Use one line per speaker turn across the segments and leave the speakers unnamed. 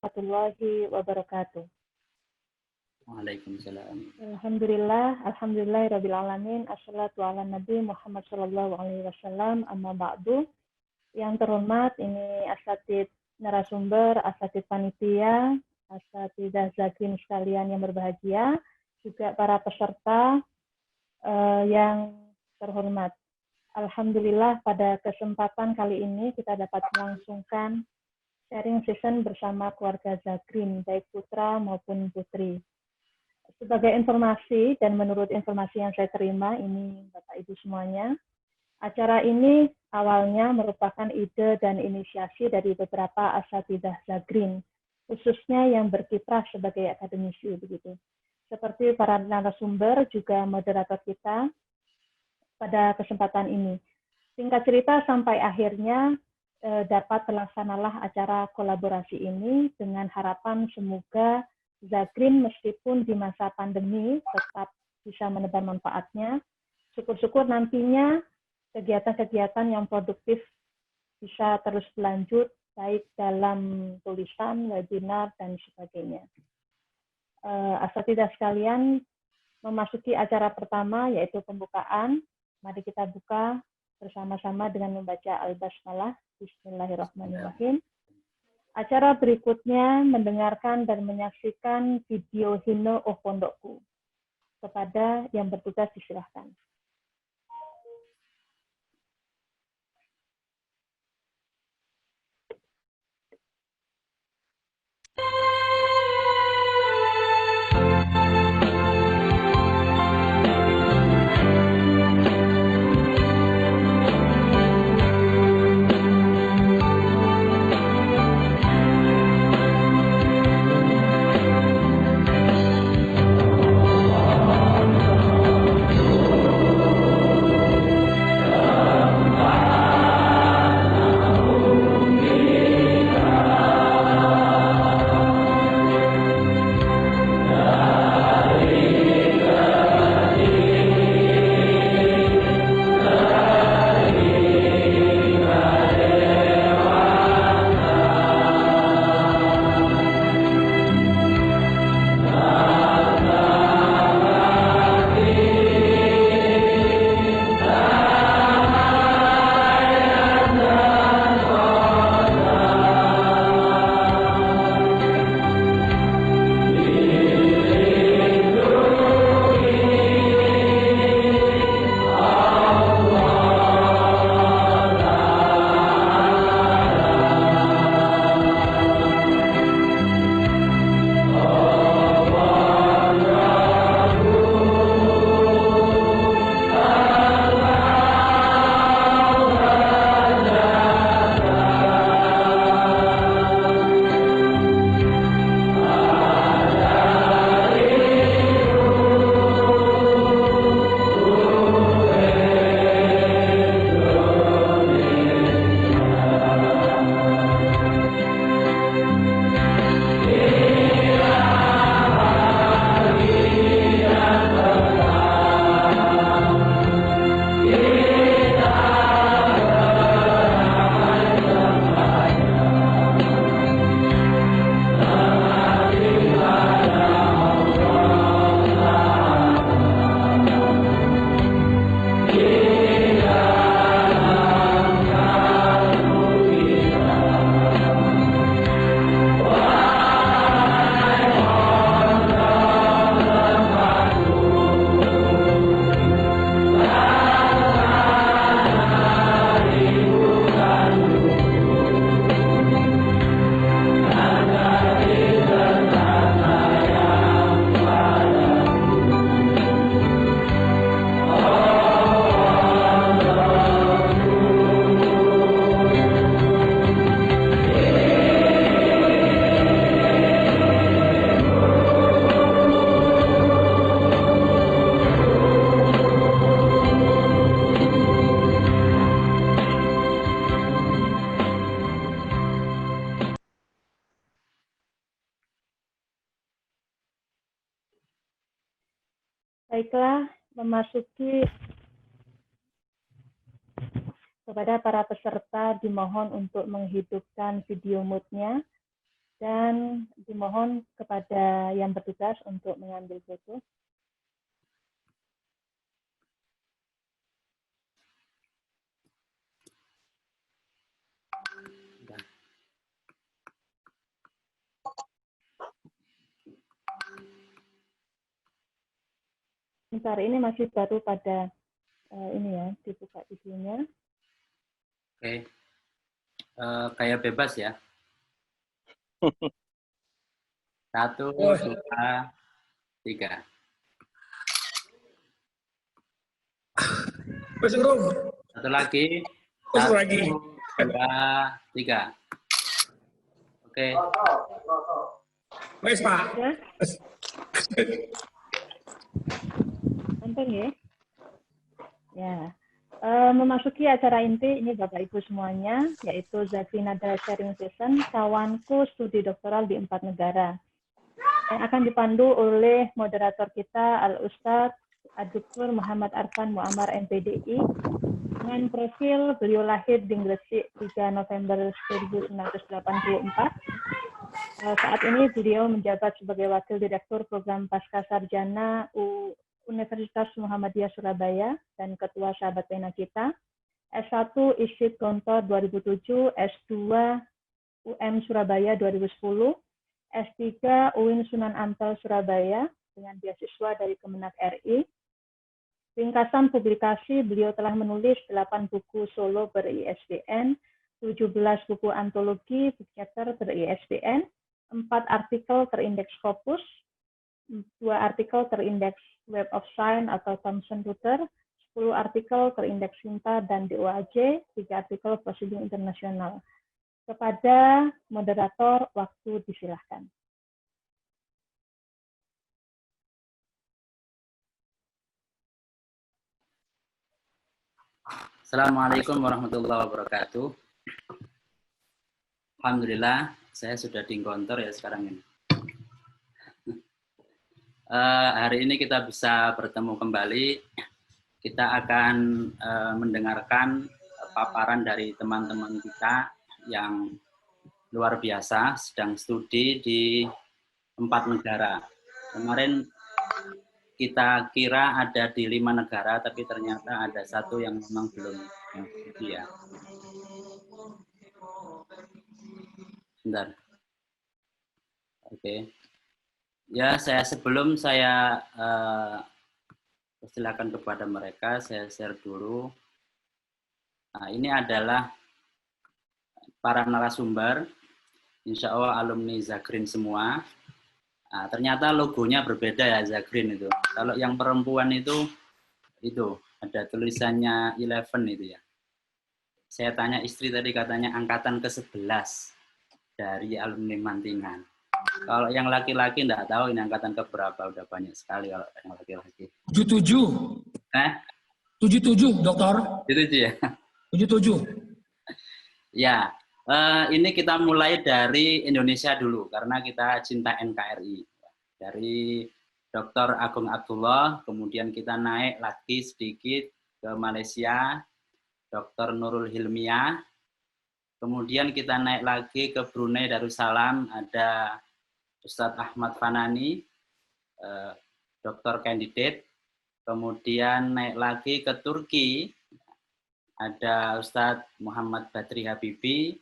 warahmatullahi wabarakatuh.
Waalaikumsalam.
Alhamdulillahirabbil alamin. Assalatu ala nabi Muhammad sallallahu alaihi wasallam. Amma ba'du. Yang terhormat, ini asatid narasumber, asatid panitia, asatidah zakin sekalian yang berbahagia, juga para peserta yang terhormat. Alhamdulillah pada kesempatan kali ini kita dapat melangsungkan sharing session bersama keluarga Zakrin, baik putra maupun putri. Sebagai informasi dan menurut informasi yang saya terima ini Bapak Ibu semuanya, acara ini awalnya merupakan ide dan inisiasi dari beberapa asatidah Zakrin, khususnya yang berkiprah sebagai akademisi begitu. Seperti para narasumber juga moderator kita pada kesempatan ini. Singkat cerita sampai akhirnya dapat terlaksanalah acara kolaborasi ini dengan harapan semoga Zakrin meskipun di masa pandemi tetap bisa menebar manfaatnya. Syukur-syukur nantinya kegiatan-kegiatan yang produktif bisa terus berlanjut baik dalam tulisan, webinar, dan sebagainya. Asatidah sekalian, memasuki acara pertama yaitu pembukaan. Mari kita buka bersama-sama dengan membaca Al-Basmalah. Bismillahirrahmanirrahim. Acara berikutnya mendengarkan dan menyaksikan video Hino Oh Pondokku. Kepada yang bertugas disilahkan. Baiklah, memasuki kepada para peserta dimohon untuk menghidupkan video mood-nya Dan dimohon kepada yang bertugas untuk mengambil foto. Bentar, ini masih baru pada ini ya, dibuka videonya.
Oke. Kayak bebas ya. 1, 2, 3. Satu lagi. 1, 2, 3. Oke.
Baik, Pak.
Nonton ya. Ya. Memasuki acara inti ini Bapak Ibu semuanya, yaitu Zafinada Sharing Session, kawanku studi doktoral di 4 negara. Yang akan dipandu oleh moderator kita, Al-Ustadz Ad-Duktur Muhammad Arfan Muammar MPDI, dengan profil beliau lahir di Gresik 3 November 1984. Saat ini beliau menjabat sebagai Wakil Direktur Program Pasca Sarjana Universitas Muhammadiyah Surabaya dan Ketua Sahabat Pena kita, S1 ISIP Gontor 2007, S2 UM Surabaya 2010, S3 UIN Sunan Ampel Surabaya dengan beasiswa dari Kemenak RI. Ringkasan publikasi, beliau telah menulis 8 buku solo ber-ISBN, 17 buku antologi book chapter ber-ISBN, 4 artikel terindeks Scopus, 2 artikel terindeks Web of Science atau Thomson Reuters, 10 artikel terindeks Sinta dan DOAJ, 3 artikel Proceeding Internasional. Kepada moderator, waktu disilahkan.
Assalamualaikum warahmatullahi wabarakatuh. Alhamdulillah, saya sudah di Gontor ya sekarang ini. Hari ini kita bisa bertemu kembali. Kita akan mendengarkan paparan dari teman-teman kita yang luar biasa, sedang studi di 4 negara. Kemarin kita kira ada di 5 negara, tapi ternyata ada 1 yang memang belum studi ya. Bentar. Oke. Ya, sebelum saya persilakan kepada mereka, saya share dulu. Nah, ini adalah para narasumber, insya Allah alumni Zagrin semua. Nah, ternyata logonya berbeda ya Zagrin itu. Kalau yang perempuan itu ada tulisannya 11 itu ya. Saya tanya istri tadi katanya angkatan ke-11 dari alumni Mantingan. Kalau yang laki-laki enggak tahu ini angkatan keberapa, udah banyak sekali kalau yang laki-laki.
77. 77, Dokter.
77 ya.
77.
Ya, ini kita mulai dari Indonesia dulu karena kita cinta NKRI. Dari Dr. Agung Abdullah, kemudian kita naik lagi sedikit ke Malaysia, Dr. Nurul Hilmiah. Kemudian kita naik lagi ke Brunei Darussalam, ada Ustadz Ahmad Fanani, doktor candidate. Kemudian naik lagi ke Turki, ada Ustadz Muhammad Badri Habibi.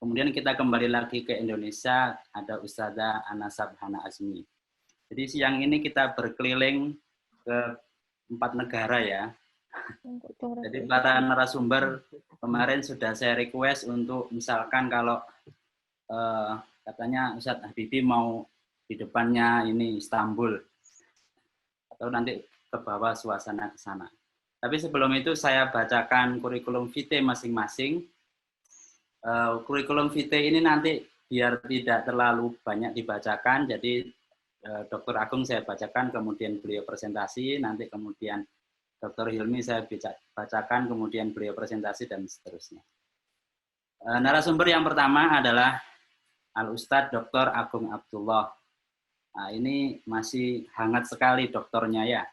Kemudian kita kembali lagi ke Indonesia, ada Ustadzah Anasab Hana Azmi. Jadi siang ini kita berkeliling ke 4 negara ya. Jadi para narasumber kemarin sudah saya request untuk misalkan kalau katanya Ustadz Habibi mau di depannya ini Istanbul atau nanti ke bawah suasana ke sana. Tapi sebelum itu saya bacakan kurikulum vitae masing-masing. Kurikulum vitae ini nanti biar tidak terlalu banyak dibacakan, jadi Dr. Agung saya bacakan, kemudian beliau presentasi, nanti kemudian Dr. Hilmi saya bacakan, kemudian beliau presentasi dan seterusnya. Narasumber yang pertama adalah Al-Ustadz Dr. Agung Abdullah. Nah, ini masih hangat sekali doktornya ya.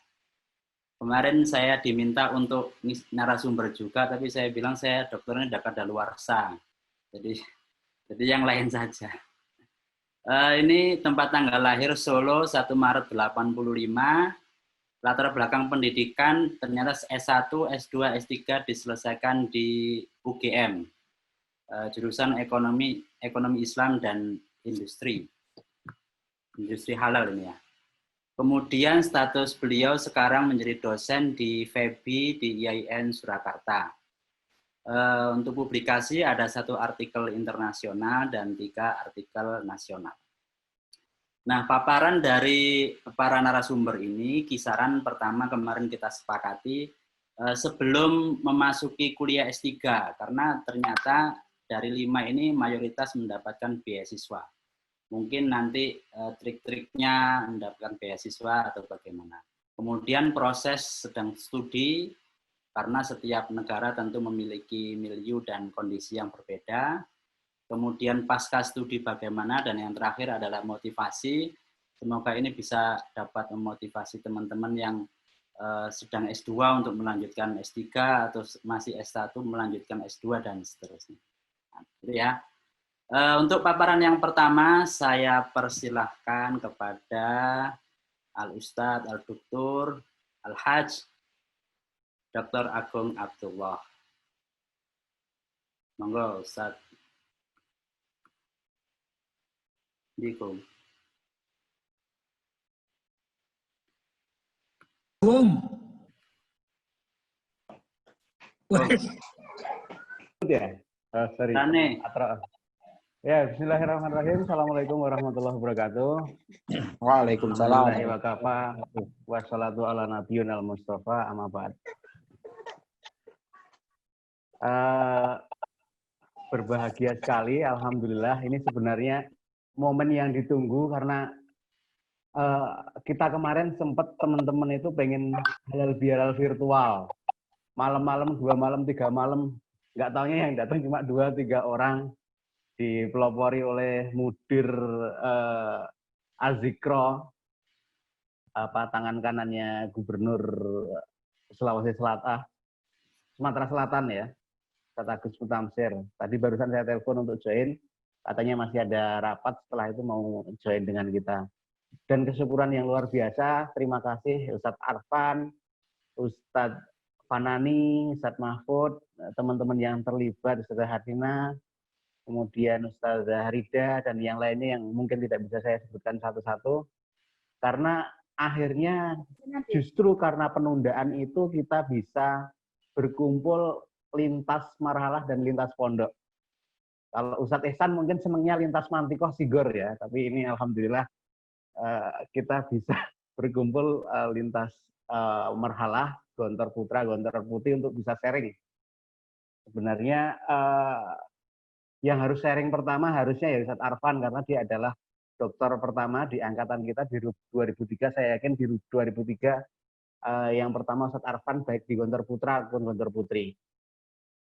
Kemarin saya diminta untuk narasumber juga, tapi saya bilang saya dokternya udah kadaluarsa. Jadi yang lain saja. Ini tempat tanggal lahir Solo 1 Maret 85. Latar belakang pendidikan ternyata S1, S2, S3 diselesaikan di UGM. Jurusan ekonomi Islam dan industri halal ini ya. Kemudian status beliau sekarang menjadi dosen di FEBI di IAIN Surakarta. Untuk publikasi ada 1 artikel internasional dan 3 artikel nasional. Nah, paparan dari para narasumber ini, kisaran pertama kemarin kita sepakati sebelum memasuki kuliah S3, karena ternyata dari 5 ini mayoritas mendapatkan beasiswa. Mungkin nanti trik-triknya mendapatkan beasiswa atau bagaimana. Kemudian proses sedang studi, karena setiap negara tentu memiliki milieu dan kondisi yang berbeda. Kemudian pasca studi bagaimana, dan yang terakhir adalah motivasi. Semoga ini bisa dapat memotivasi teman-teman yang sedang S2 untuk melanjutkan S3 atau masih S1 melanjutkan S2 dan seterusnya. Nah, itu ya. Untuk paparan yang pertama saya persilahkan kepada Al-Ustadz, Al-Doktor, Al-Hajj, Dr. Agung Abdullah. Monggo Ustadz. Assalamualaikum.
Ya, sorry. Ya, bismillahirrahmanirrahim. Assalamualaikum warahmatullahi wabarakatuh.
Waalaikumsalam.
Wassalatu ala nabiyyin al-mustafa amma ba'd. Berbahagia sekali, alhamdulillah. Ini sebenarnya momen yang ditunggu karena kita kemarin sempat teman-teman itu pengen halal bihalal virtual. Malam-malam, 2 malam, 3 malam, nggak taunya yang datang cuma 2-3 orang, dipelopori oleh mudir Azikro, tangan kanannya Gubernur Sulawesi Selatan, Sumatera Selatan ya, Ustadz Agus Mutamsir. Tadi barusan saya telepon untuk join, katanya masih ada rapat, setelah itu mau join dengan kita. Dan kesyukuran yang luar biasa, terima kasih Ustadz Arfan, Ustadz Fanani, Ustadz Mahfud, teman-teman yang terlibat, Ustadz Hadina, kemudian Ustazah Rida, dan yang lainnya yang mungkin tidak bisa saya sebutkan satu-satu. Karena akhirnya justru karena penundaan itu kita bisa berkumpul lintas marhalah dan lintas pondok. Kalau Ustadz Ihsan mungkin senangnya lintas Mantikoh Sigor ya, tapi ini alhamdulillah kita bisa berkumpul lintas marhalah, Gontor Putra, Gontor Putih untuk bisa sharing. Sebenarnya yang harus sharing pertama harusnya ya Ustadz Arfan, karena dia adalah dokter pertama di angkatan kita di 2003, saya yakin di 2003 yang pertama Ustadz Arfan baik di Gontor Putra maupun Gontor Putri.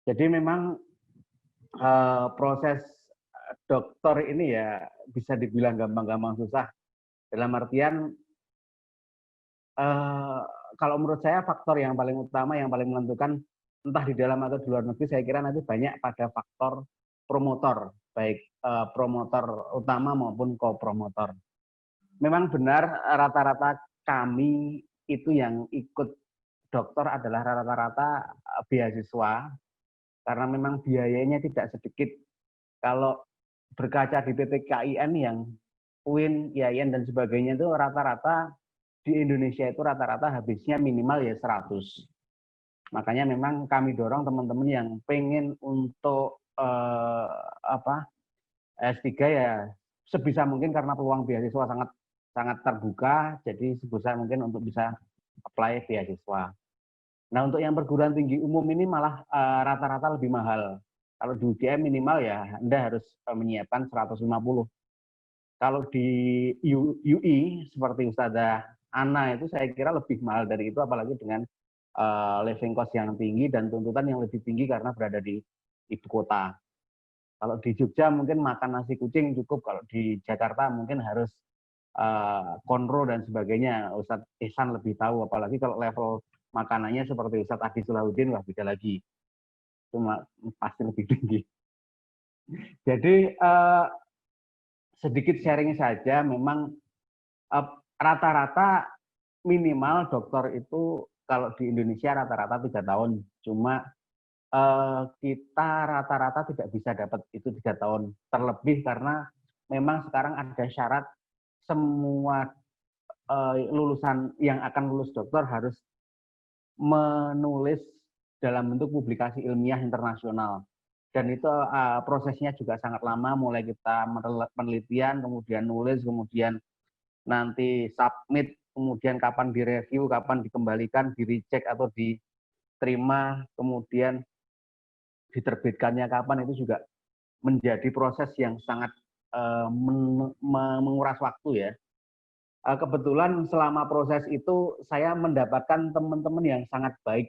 Jadi memang proses dokter ini ya bisa dibilang gampang-gampang susah. Dalam artian kalau menurut saya faktor yang paling utama, yang paling menentukan entah di dalam atau di luar negeri, saya kira nanti banyak pada faktor promotor, baik promotor utama maupun co-promotor. Memang benar rata-rata kami itu yang ikut dokter adalah rata-rata beasiswa, karena memang biayanya tidak sedikit. Kalau berkaca di PTKIN yang UIN, IAIN dan sebagainya itu rata-rata di Indonesia itu rata-rata habisnya minimal ya 100. Makanya memang kami dorong teman-teman yang pengen untuk S3 ya sebisa mungkin, karena peluang beasiswa sangat terbuka, jadi sebisa mungkin untuk bisa apply beasiswa. Nah, untuk yang perguruan tinggi umum ini malah rata-rata lebih mahal. Kalau di UGM minimal ya Anda harus menyiapkan 150. Kalau di UI seperti Ustazah Ana itu saya kira lebih mahal dari itu, apalagi dengan living cost yang tinggi dan tuntutan yang lebih tinggi karena berada di ibu kota. Kalau di Jogja mungkin makan nasi kucing cukup, kalau di Jakarta mungkin harus konro dan sebagainya. Ustadz Ihsan lebih tahu, apalagi kalau level makanannya seperti Ustadz Adi Sulahuddin, wah beda lagi. Itu pasti lebih tinggi. Jadi sedikit sharing saja, memang rata-rata minimal dokter itu kalau di Indonesia rata-rata 3 tahun. Cuma kita rata-rata tidak bisa dapat itu 3 tahun terlebih karena memang sekarang ada syarat semua lulusan yang akan lulus dokter harus menulis dalam bentuk publikasi ilmiah internasional. Dan itu prosesnya juga sangat lama, mulai kita penelitian, kemudian nulis, kemudian nanti submit, kemudian kapan direview, kapan dikembalikan, di-reject atau diterima, kemudian diterbitkannya kapan, itu juga menjadi proses yang sangat menguras waktu ya. Kebetulan selama proses itu saya mendapatkan teman-teman yang sangat baik.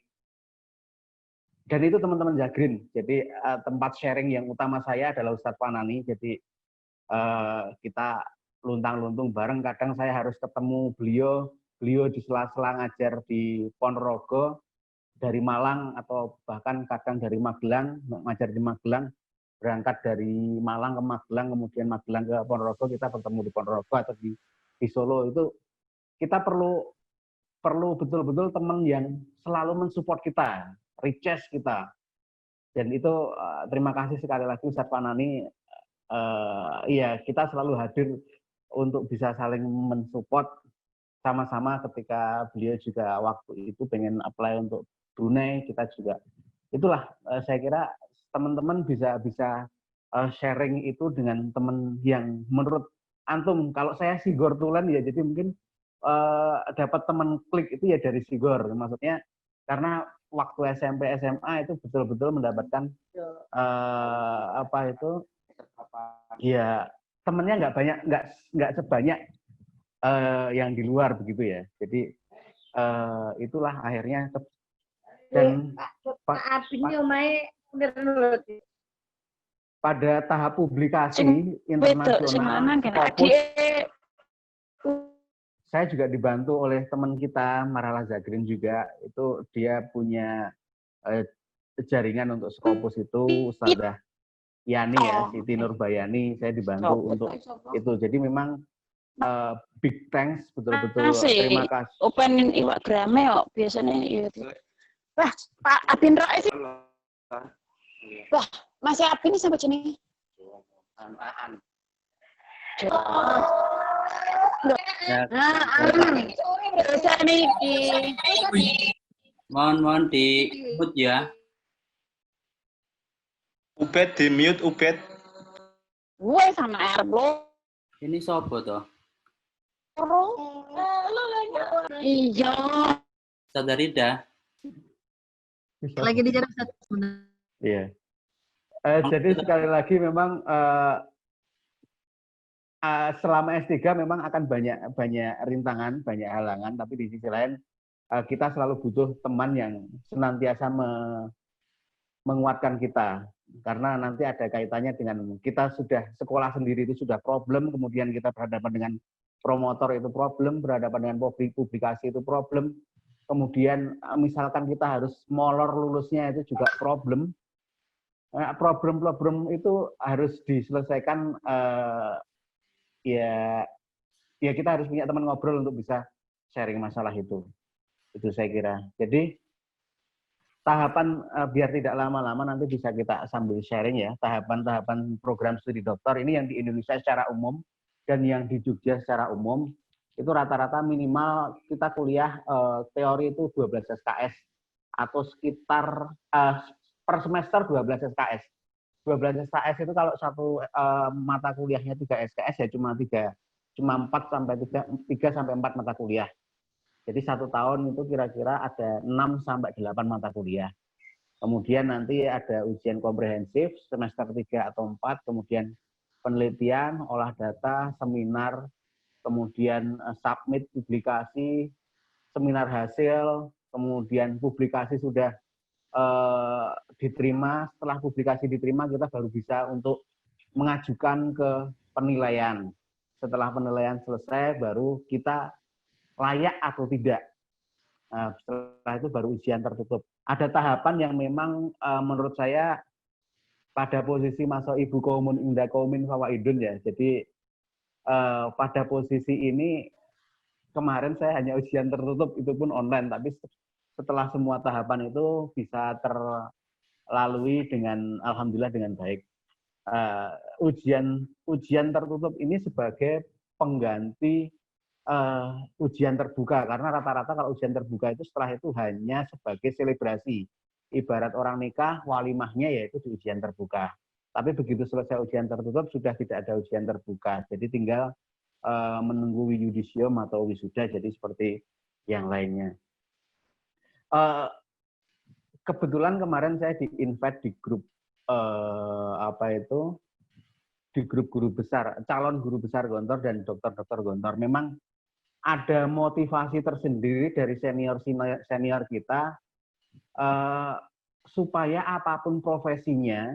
Dan itu teman-teman Zagrin. Jadi tempat sharing yang utama saya adalah Ustadz Fanani. Jadi kita luntang-luntung bareng. Kadang saya harus ketemu beliau di sela-sela ngajar di Ponorogo, dari Malang atau bahkan kadang dari Magelang, ngajar di Magelang, berangkat dari Malang ke Magelang, kemudian Magelang ke Ponorogo, kita bertemu di Ponorogo atau di Solo. Itu kita perlu betul-betul teman yang selalu mensupport kita, request kita. Dan itu terima kasih sekali lagi Ustadz Fanani. Iya, kita selalu hadir untuk bisa saling mensupport sama-sama. Ketika beliau juga waktu itu pengen apply untuk Brunei, kita juga. Itulah saya kira teman-teman bisa sharing itu dengan teman yang menurut antum. Kalau saya Sigor Tulen ya, jadi mungkin dapat teman klik itu ya dari Sigor. Maksudnya karena waktu SMP SMA itu betul-betul mendapatkan apa itu ya, temennya nggak banyak, nggak sebanyak yang di luar begitu ya. Jadi itulah akhirnya. Dan pada tahap publikasi internasional Scopus, saya juga dibantu oleh teman kita Marala Zagrin juga. Itu dia punya jaringan untuk Scopus itu Ustadzah Yani ya, Siti Nurbayani. Saya dibantu untuk itu. Jadi memang big thanks, betul-betul terima kasih.
Openin iwak grame kok biasanya itu. Wah, Pak Abin Rais sih. Wah, masih Abin sampai sini.
Mohon di mute ya.
Ubed di mute, Ubed.
Gue sama Airblog.
Ini sopo toh?
Iya.
Sadarida.
Lagi dijaga satu sebenarnya.
Iya. Jadi sekali lagi memang selama S3 memang akan banyak rintangan, banyak halangan, tapi di sisi lain kita selalu butuh teman yang senantiasa menguatkan kita. Karena nanti ada kaitannya dengan kita sudah sekolah sendiri itu sudah problem, kemudian kita berhadapan dengan promotor itu problem, berhadapan dengan publikasi itu problem, kemudian misalkan kita harus molor lulusnya itu juga problem. Problem-problem itu harus diselesaikan, ya kita harus punya teman ngobrol untuk bisa sharing masalah itu saya kira. Jadi tahapan biar tidak lama-lama nanti bisa kita sambil sharing ya, tahapan program studi dokter ini yang di Indonesia secara umum dan yang di Jogja secara umum itu rata-rata minimal kita kuliah teori itu 12 SKS atau sekitar per semester 12 SKS. 12 SKS itu kalau satu mata kuliahnya 3 SKS ya cuma 4 sampai 4 mata kuliah. Jadi 1 tahun itu kira-kira ada 6 sampai 8 mata kuliah. Kemudian nanti ada ujian komprehensif semester 3 atau 4, kemudian penelitian, olah data, seminar, kemudian submit publikasi, seminar hasil, kemudian publikasi sudah diterima. Setelah publikasi diterima kita baru bisa untuk mengajukan ke penilaian. Setelah penilaian selesai baru kita layak atau tidak. Nah, setelah itu baru ujian tertutup. Ada tahapan yang memang menurut saya pada posisi masuk ibu kaumun inda kaumin fawaidun ya. Jadi pada posisi ini kemarin saya hanya ujian tertutup, itu pun online, tapi setelah semua tahapan itu bisa terlalui dengan alhamdulillah dengan baik. Ujian tertutup ini sebagai pengganti ujian terbuka, karena rata-rata kalau ujian terbuka itu setelah itu hanya sebagai selebrasi. Ibarat orang nikah, walimahnya yaitu di ujian terbuka. Tapi begitu selesai ujian tertutup sudah tidak ada ujian terbuka, jadi tinggal menunggu yudisium atau wisuda, jadi seperti yang lainnya. Kebetulan kemarin saya di-invite di grup di grup guru besar, calon guru besar Gontor dan dokter-dokter Gontor. Memang ada motivasi tersendiri dari senior kita supaya apapun profesinya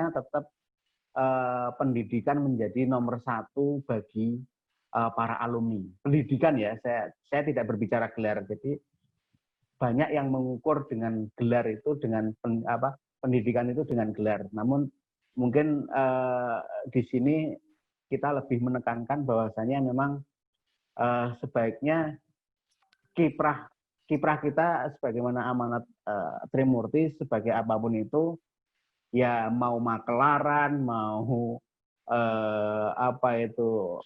tetap pendidikan menjadi nomor satu bagi para alumni. Pendidikan ya, saya tidak berbicara gelar. Jadi banyak yang mengukur dengan gelar itu, dengan pendidikan itu dengan gelar. Namun mungkin di sini kita lebih menekankan bahwasanya memang sebaiknya kiprah kita sebagaimana amanat Trimurti, sebagai apapun itu, ya mau makelaran, mau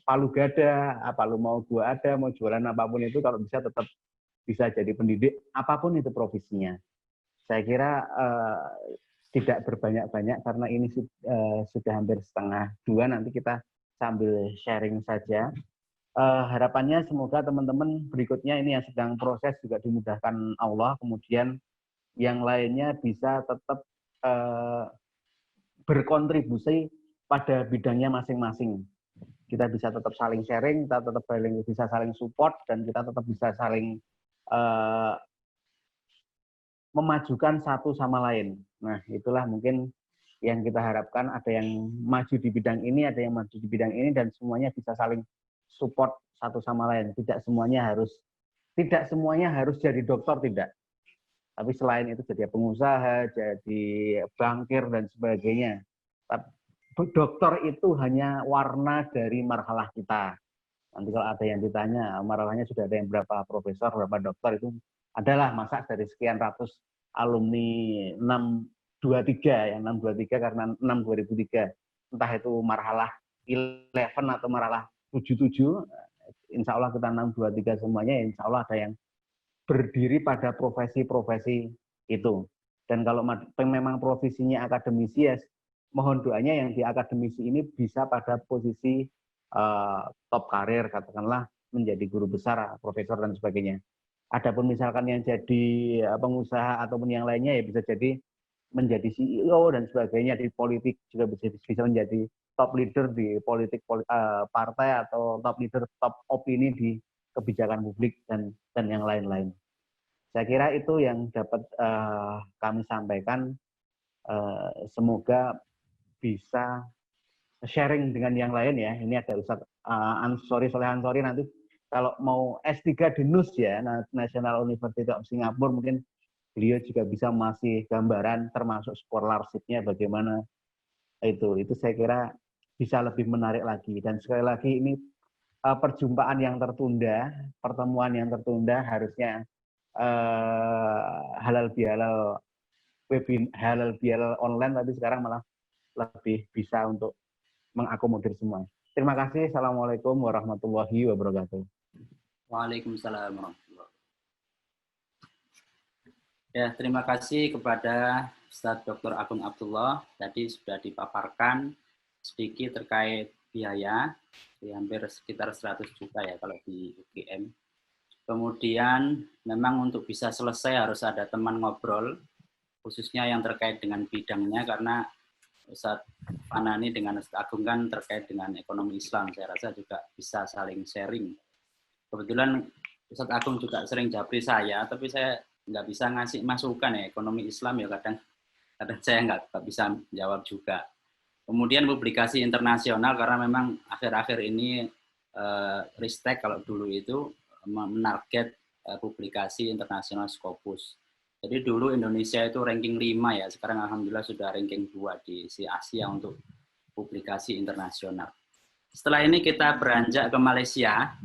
palu gada, mau gua ada, mau jualan apapun itu, kalau bisa tetap bisa jadi pendidik, apapun itu profesinya. Saya kira tidak berbanyak-banyak karena ini sudah hampir 1:30, nanti kita sambil sharing saja. Harapannya semoga teman-teman berikutnya ini yang sedang proses juga dimudahkan Allah, kemudian yang lainnya bisa tetap berkontribusi pada bidangnya masing-masing. Kita bisa tetap saling sharing, kita tetap bisa saling support, dan kita tetap bisa saling memajukan satu sama lain. Nah, itulah mungkin yang kita harapkan, ada yang maju di bidang ini, ada yang maju di bidang ini, dan semuanya bisa saling support satu sama lain. Tidak semuanya harus jadi dokter, tidak. Tapi selain itu jadi pengusaha, jadi bankir, dan sebagainya. Dokter itu hanya warna dari marhalah kita. Nanti kalau ada yang ditanya, marhalahnya sudah ada yang berapa profesor, berapa dokter, itu adalah masa dari sekian ratus alumni 623, yang 623 karena 6 2003. Entah itu marhalah 11 atau marhalah 77, insya Allah kita 623 semuanya, insya Allah ada yang berdiri pada profesi-profesi itu. Dan kalau memang profesinya akademisi, ya mohon doanya yang di akademisi ini bisa pada posisi top karir, katakanlah menjadi guru besar, profesor, dan sebagainya. Adapun misalkan yang jadi pengusaha ataupun yang lainnya, ya bisa jadi menjadi CEO dan sebagainya. Di politik juga bisa menjadi top leader di politik partai, atau top leader, top opini di kebijakan publik, dan yang lain-lain. Saya kira itu yang dapat kami sampaikan. Semoga bisa sharing dengan yang lain ya. Ini ada Ustadz Soleh Ansori, nanti kalau mau S3 di NUS ya, National University of Singapore, mungkin beliau juga bisa masih gambaran termasuk scholarship-nya bagaimana itu saya kira bisa lebih menarik lagi. Dan sekali lagi ini perjumpaan yang tertunda, pertemuan yang tertunda, harusnya halal bihalal online, tapi sekarang malah lebih bisa untuk mengakomodir semua. Terima kasih. Assalamualaikum warahmatullahi wabarakatuh.
Waalaikumsalam warahmatullahi wabarakatuh. Ya, terima kasih kepada Ustadz Dr. Agung Abdullah. Tadi sudah dipaparkan sedikit terkait biaya, hampir sekitar 100 juta ya kalau di UGM. Kemudian memang untuk bisa selesai harus ada teman ngobrol, khususnya yang terkait dengan bidangnya, karena Ustadz Fanani dengan Ustadz Agung kan terkait dengan ekonomi Islam, saya rasa juga bisa saling sharing. Kebetulan Ustadz Agung juga sering japri saya, tapi saya nggak bisa ngasih masukan ya, ekonomi Islam ya kadang saya nggak bisa jawab juga. Kemudian publikasi internasional, karena memang akhir-akhir ini Ristek kalau dulu itu menarget publikasi internasional Scopus. Jadi dulu Indonesia itu ranking 5 ya, sekarang alhamdulillah sudah ranking 2 di Asia untuk publikasi internasional. Setelah ini kita beranjak ke Malaysia.